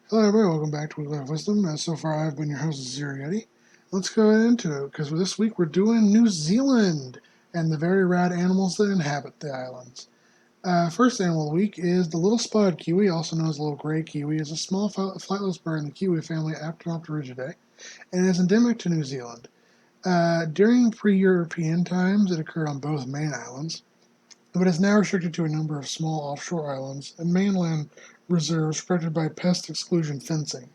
Hello everybody, welcome back to Weekly of Wisdom. So far I've been your host, Zero Yeti. Let's go into it, because this week we're doing New Zealand and the very rad animals that inhabit the islands. First animal of the week is the little spotted kiwi, also known as the little gray kiwi. It's a small flightless bird in the kiwi family Aptenophoridae, and is endemic to New Zealand. During pre-European times, it occurred on both main islands, but is now restricted to a number of small offshore islands and mainland reserves protected by pest exclusion fencing.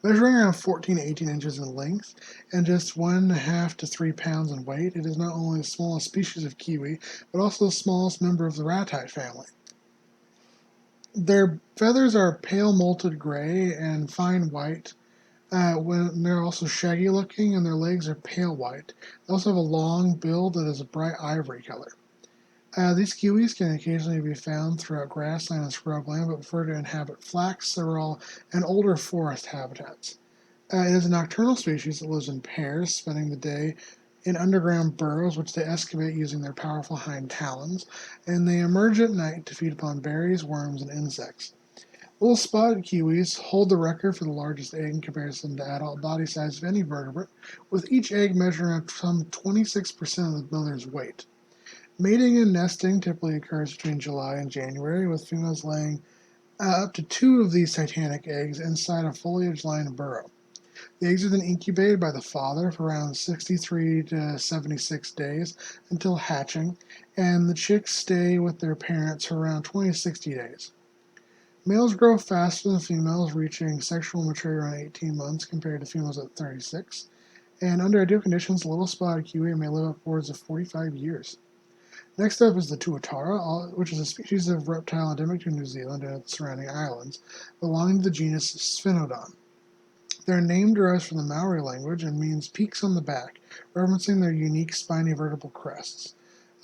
Measuring around 14 to 18 inches in length and just 1.5 to 3 pounds in weight, it is not only the smallest species of kiwi, but also the smallest member of the ratite family. Their feathers are pale molted gray and fine white, when they're also shaggy looking, and their legs are pale white. They also have a long bill that is a bright ivory color. These kiwis can occasionally be found throughout grassland and scrubland, but prefer to inhabit flax, sorrel, and older forest habitats. It is a nocturnal species that lives in pairs, spending the day in underground burrows which they excavate using their powerful hind talons, and they emerge at night to feed upon berries, worms, and insects. Little spotted kiwis hold the record for the largest egg in comparison to adult body size of any vertebrate, with each egg measuring some 26% of the mother's weight. Mating and nesting typically occurs between July and January, with females laying up to two of these titanic eggs inside a foliage-lined burrow. The eggs are then incubated by the father for around 63 to 76 days until hatching, and the chicks stay with their parents for around 20 to 60 days. Males grow faster than females, reaching sexual maturity around 18 months compared to females at 36, and under ideal conditions, the little spotted kiwi may live upwards of 45 years. Next up is the tuatara, which is a species of reptile endemic to New Zealand and its surrounding islands, belonging to the genus Sphinodon. Their name derives from the Maori language and means peaks on the back, referencing their unique spiny vertebral crests.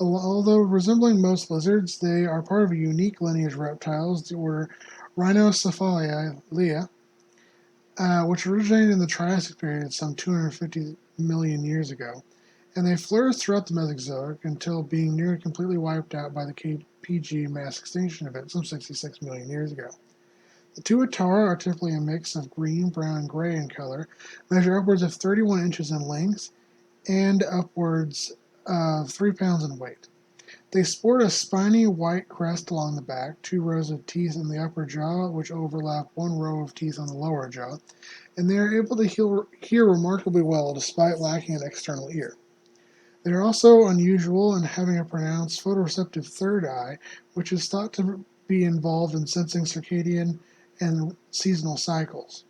Although resembling most lizards, they are part of a unique lineage of reptiles, the order Rhinocephalidae, which originated in the Triassic period some 250 million years ago, and they flourished throughout the Mesozoic until being nearly completely wiped out by the KPG mass extinction event some 66 million years ago. The tuatara are typically a mix of green, brown, and gray in color, measure upwards of 31 inches in length, and upwards of 3 pounds in weight. They sport a spiny white crest along the back, two rows of teeth in the upper jaw, which overlap one row of teeth on the lower jaw, and they are able to hear remarkably well despite lacking an external ear. They are also unusual in having a pronounced photoreceptive third eye, which is thought to be involved in sensing circadian and seasonal cycles.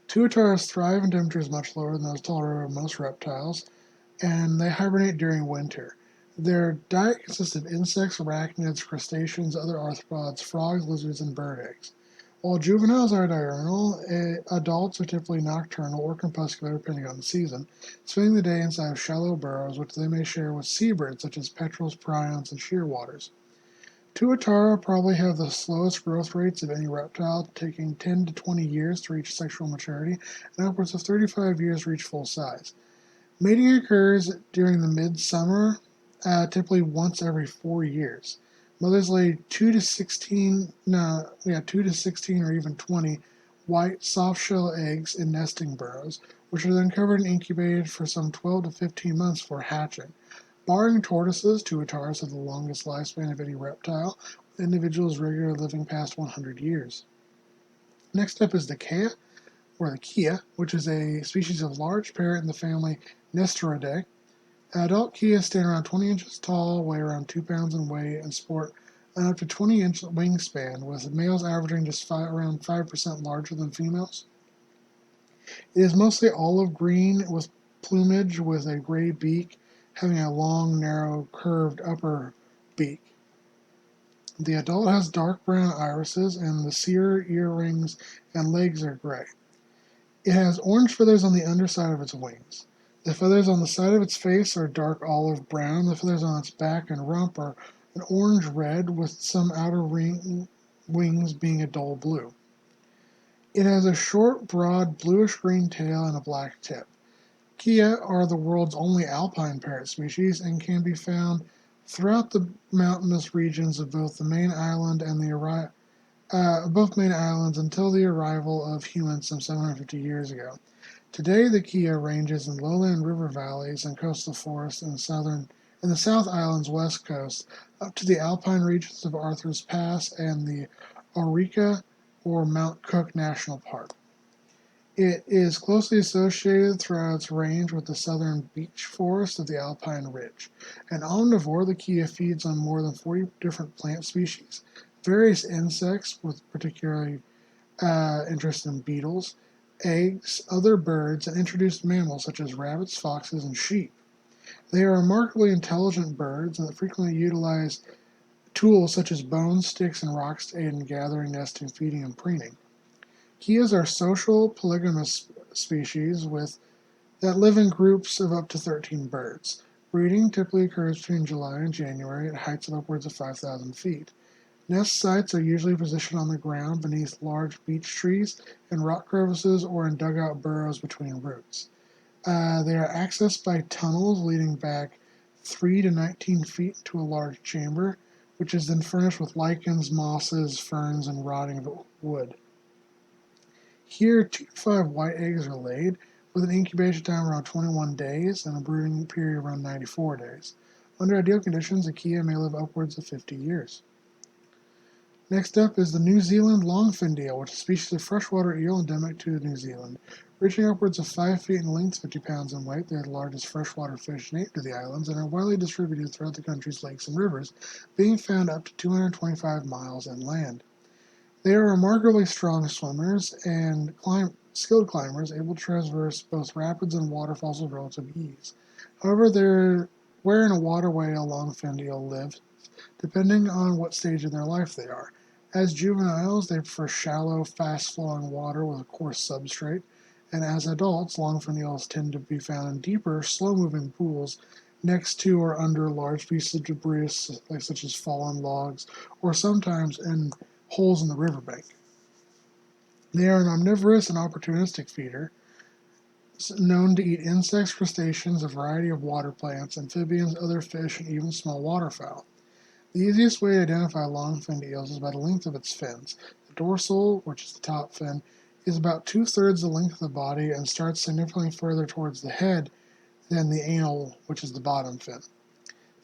Tuataras thrive in temperatures much lower than those tolerated by most reptiles, and they hibernate during winter. Their diet consists of insects, arachnids, crustaceans, other arthropods, frogs, lizards, and bird eggs. While juveniles are diurnal, adults are typically nocturnal or crepuscular depending on the season, spending the day inside of shallow burrows which they may share with seabirds such as petrels, prions, and shearwaters. Tuatara probably have the slowest growth rates of any reptile, taking 10 to 20 years to reach sexual maturity and upwards of 35 years to reach full size. Mating occurs during the midsummer, typically once every 4 years. Mothers lay 2 to 16 or even 20 white soft-shell eggs in nesting burrows, which are then covered and incubated for some 12 to 15 months before hatching. Barring tortoises, tuataras have the longest lifespan of any reptile, with individuals regularly living past 100 years. Next up is the kea, or the kea, which is a species of large parrot in the family Nestoridae. Adult keas stand around 20 inches tall, weigh around 2 pounds in weight, and sport an up to 20-inch wingspan, with males averaging just around 5% larger than females. It is mostly olive green with plumage with a gray beak, having a long, narrow, curved upper beak. The adult has dark brown irises, and the cere, earrings, and legs are gray. It has orange feathers on the underside of its wings. The feathers on the side of its face are dark olive brown. The feathers on its back and rump are an orange-red, with some outer wings being a dull blue. It has a short, broad, bluish-green tail and a black tip. Kea are the world's only alpine parrot species and can be found throughout the mountainous regions of both the main island and the both main islands until the arrival of humans some 750 years ago. Today, the kea ranges in lowland river valleys and coastal forests in the South Island's west coast, up to the alpine regions of Arthur's Pass and the Aurica or Mount Cook National Park. It is closely associated throughout its range with the southern beech forest of the Alpine Ridge. An omnivore, the kea feeds on more than 40 different plant species, various insects with particularly interest in beetles, eggs, other birds, and introduced mammals such as rabbits, foxes, and sheep. They are remarkably intelligent birds and frequently utilize tools such as bones, sticks, and rocks to aid in gathering, nesting, feeding, and preening. Keas are social, polygamous species that live in groups of up to 13 birds. Breeding typically occurs between July and January at heights of upwards of 5,000 feet. Nest sites are usually positioned on the ground beneath large beech trees, in rock crevices, or in dugout burrows between roots. They are accessed by tunnels leading back 3 to 19 feet into a large chamber, which is then furnished with lichens, mosses, ferns, and rotting wood. Here, 2 to 5 white eggs are laid, with an incubation time around 21 days and a brooding period around 94 days. Under ideal conditions, a kea may live upwards of 50 years. Next up is the New Zealand longfin eel, which is a species of freshwater eel endemic to New Zealand. Reaching upwards of 5 feet in length, 50 pounds in weight, they are the largest freshwater fish native to the islands and are widely distributed throughout the country's lakes and rivers, being found up to 225 miles inland. They are remarkably strong swimmers and skilled climbers, able to traverse both rapids and waterfalls with relative ease. However, where in a waterway a longfin eel lives, depending on what stage in their life they are. As juveniles, they prefer shallow, fast-flowing water with a coarse substrate, and as adults, longfin eels tend to be found in deeper, slow-moving pools next to or under large pieces of debris such as fallen logs, or sometimes in holes in the riverbank. They are an omnivorous and opportunistic feeder, known to eat insects, crustaceans, a variety of water plants, amphibians, other fish, and even small waterfowl. The easiest way to identify long-finned eels is by the length of its fins. The dorsal, which is the top fin, is about 2/3 the length of the body and starts significantly further towards the head than the anal, which is the bottom fin.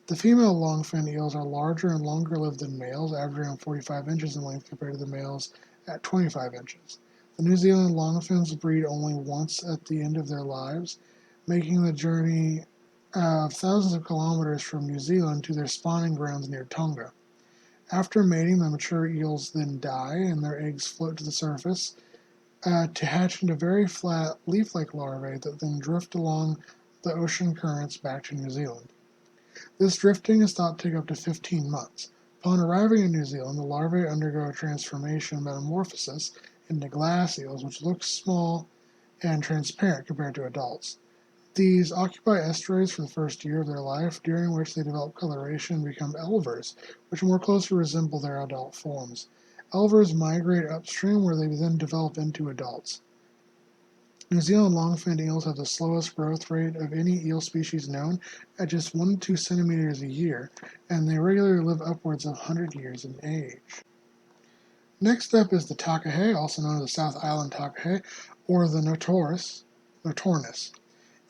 The female long-finned eels are larger and longer-lived than males, averaging around 45 inches in length compared to the males at 25 inches. The New Zealand longfins breed only once at the end of their lives, making the journey of thousands of kilometers from New Zealand to their spawning grounds near Tonga. After mating, the mature eels then die and their eggs float to the surface to hatch into very flat, leaf-like larvae that then drift along the ocean currents back to New Zealand. This drifting is thought to take up to 15 months. Upon arriving in New Zealand, the larvae undergo a transformation metamorphosis into glass eels, which look small and transparent compared to adults. These occupy estuaries for the first year of their life, during which they develop coloration and become elvers, which more closely resemble their adult forms. Elvers migrate upstream where they then develop into adults. New Zealand longfin eels have the slowest growth rate of any eel species known at just 1 to 2 centimeters a year, and they regularly live upwards of 100 years in age. Next up is the takahe, also known as the South Island takahe, or the notornis.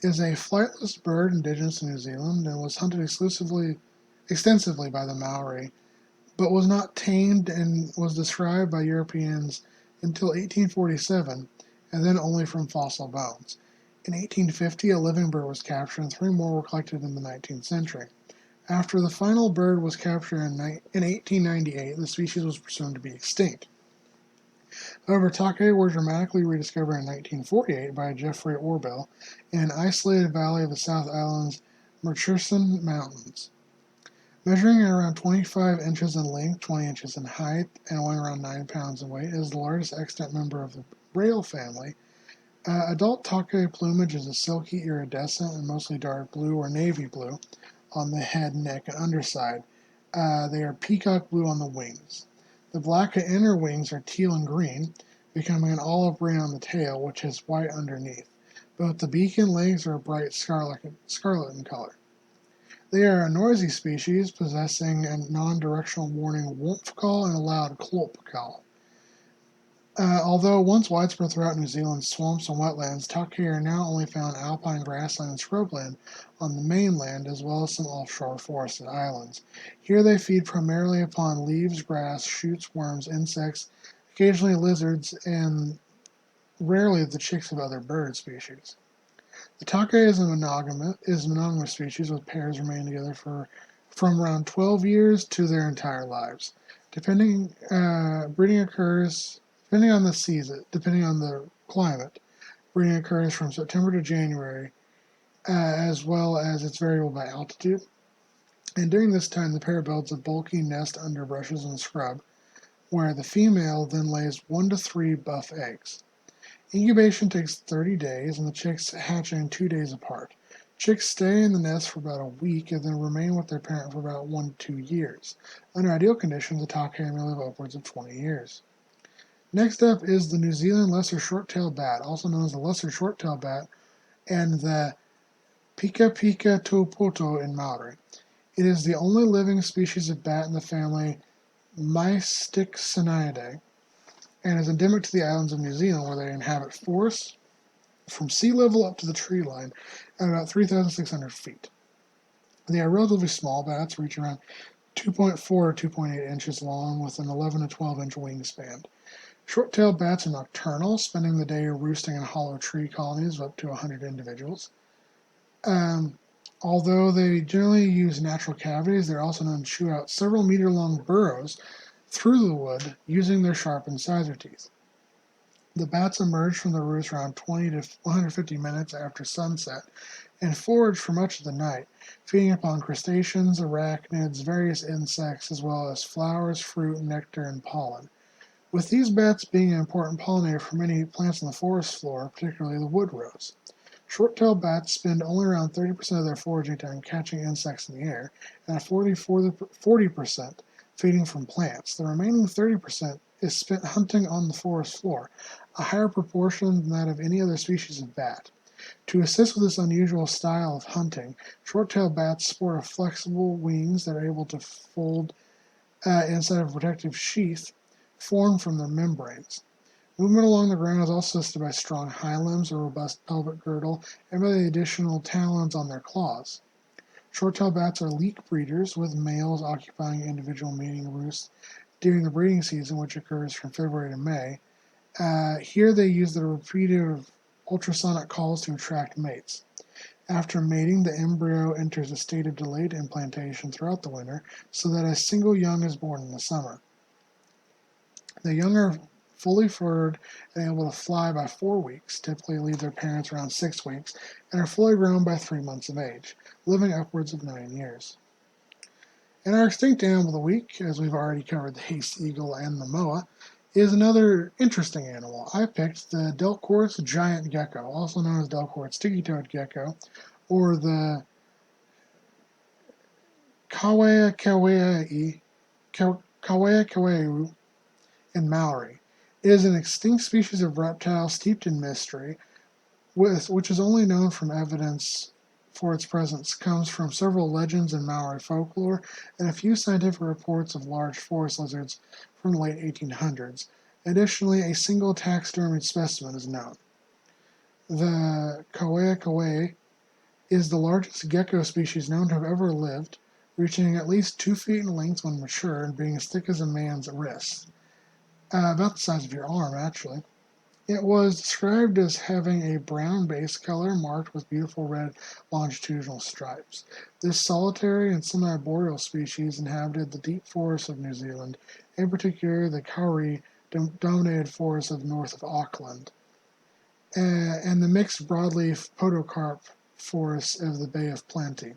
It is a flightless bird indigenous to New Zealand and was hunted extensively by the Maori, but was not tamed and was described by Europeans until 1847, and then only from fossil bones. In 1850, a living bird was captured, and 3 more were collected in the 19th century. After the final bird was captured in 1898, the species was presumed to be extinct. However, take were dramatically rediscovered in 1948 by Geoffrey Orwell in an isolated valley of the South Island's Murchison Mountains. Measuring at around 25 inches in length, 20 inches in height, and weighing around 9 pounds in weight, it is the largest extant member of the rail family. Adult take plumage is a silky, iridescent, and mostly dark blue or navy blue on the head, neck, and underside. They are peacock blue on the wings. The black inner wings are teal and green, becoming an olive green on the tail, which is white underneath. Both the beak and legs are bright scarlet in color. They are a noisy species, possessing a non-directional warning woof call and a loud clop call. Although once widespread throughout New Zealand's swamps and wetlands, take are now only found alpine grassland and scrubland on the mainland, as well as some offshore forested islands. Here they feed primarily upon leaves, grass, shoots, worms, insects, occasionally lizards, and rarely the chicks of other bird species. The take is a monogamous species with pairs remaining together for from around 12 years to their entire lives. Breeding occurs depending on the season, depending on the climate. Breeding occurs from September to January, as well as it's variable by altitude. And during this time, the pair builds a bulky nest under bushes and scrub, where the female then lays 1 to 3 buff eggs. Incubation takes 30 days, and the chicks hatch in 2 days apart. Chicks stay in the nest for about a week and then remain with their parent for about 1 to 2 years. Under ideal conditions, a take may live upwards of 20 years. Next up is the New Zealand lesser short-tailed bat, also known as the lesser short-tailed bat, and the pekapeka-tou-poto in Maori. It is the only living species of bat in the family Mysticsonidae, and is endemic to the islands of New Zealand, where they inhabit forests from sea level up to the tree line at about 3,600 feet. They are relatively small bats, reach around 2.4 to 2.8 inches long with an 11 to 12 inch wingspan. Short-tailed bats are nocturnal, spending the day roosting in hollow tree colonies of up to 100 individuals. Although they generally use natural cavities, they're also known to chew out several meter-long burrows through the wood using their sharp incisor teeth. The bats emerge from the roost around 20 to 150 minutes after sunset and forage for much of the night, feeding upon crustaceans, arachnids, various insects, as well as flowers, fruit, nectar, and pollen. With these bats being an important pollinator for many plants on the forest floor, particularly the wood rose. Short-tailed bats spend only around 30% of their foraging time catching insects in the air, and 40% feeding from plants. The remaining 30% is spent hunting on the forest floor, a higher proportion than that of any other species of bat. To assist with this unusual style of hunting, short-tailed bats sport flexible wings that are able to fold inside of a protective sheath formed from their membranes. Movement along the ground is also assisted by strong hind limbs, a robust pelvic girdle, and by the additional talons on their claws. Short-tailed bats are leek breeders, with males occupying individual mating roosts during the breeding season, which occurs from February to May. Here they use the repeated ultrasonic calls to attract mates. After mating, the embryo enters a state of delayed implantation throughout the winter, so that a single young is born in the summer. The young are fully furred and able to fly by 4 weeks, typically leave their parents around 6 weeks, and are fully grown by 3 months of age, living upwards of 9 years. And our extinct animal of the week, as we've already covered the haste eagle and the moa, is another interesting animal. I picked the Delcourt's giant gecko, also known as Delcourt's sticky-toed gecko, or the Kawekaweau in Maori. It is an extinct species of reptile steeped in mystery, which is only known from evidence for its presence comes from several legends in Maori folklore and a few scientific reports of large forest lizards from the late 1800s. Additionally, a single taxidermied specimen is known. The Kawekaweau is the largest gecko species known to have ever lived, reaching at least 2 feet in length when mature and being as thick as a man's wrist. About the size of your arm, actually. It was described as having a brown base color marked with beautiful red longitudinal stripes. This solitary and semi-boreal species inhabited the deep forests of New Zealand, in particular the Kauri-dominated forests north of Auckland, and the mixed broadleaf podocarp forests of the Bay of Plenty.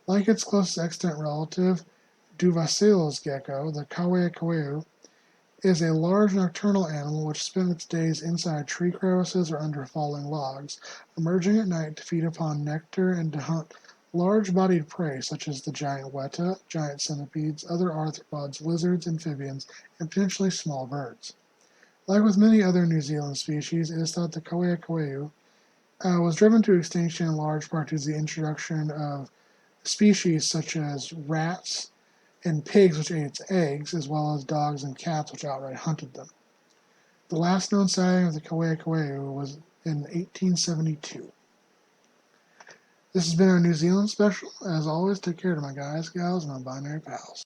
Like its closest extant relative, Duvasselo's gecko, the Kawekaweau, is a large nocturnal animal which spends its days inside tree crevices or under falling logs, emerging at night to feed upon nectar and to hunt large-bodied prey such as the giant weta, giant centipedes, other arthropods, lizards, amphibians, and potentially small birds. Like with many other New Zealand species, it is thought the Kawekaweau was driven to extinction in large part due to the introduction of species such as rats, and pigs which ate its eggs, as well as dogs and cats which outright hunted them. The last known sighting of the Kawekaweau was in 1872. This has been our New Zealand special. As always, take care to my guys, gals, and my binary pals.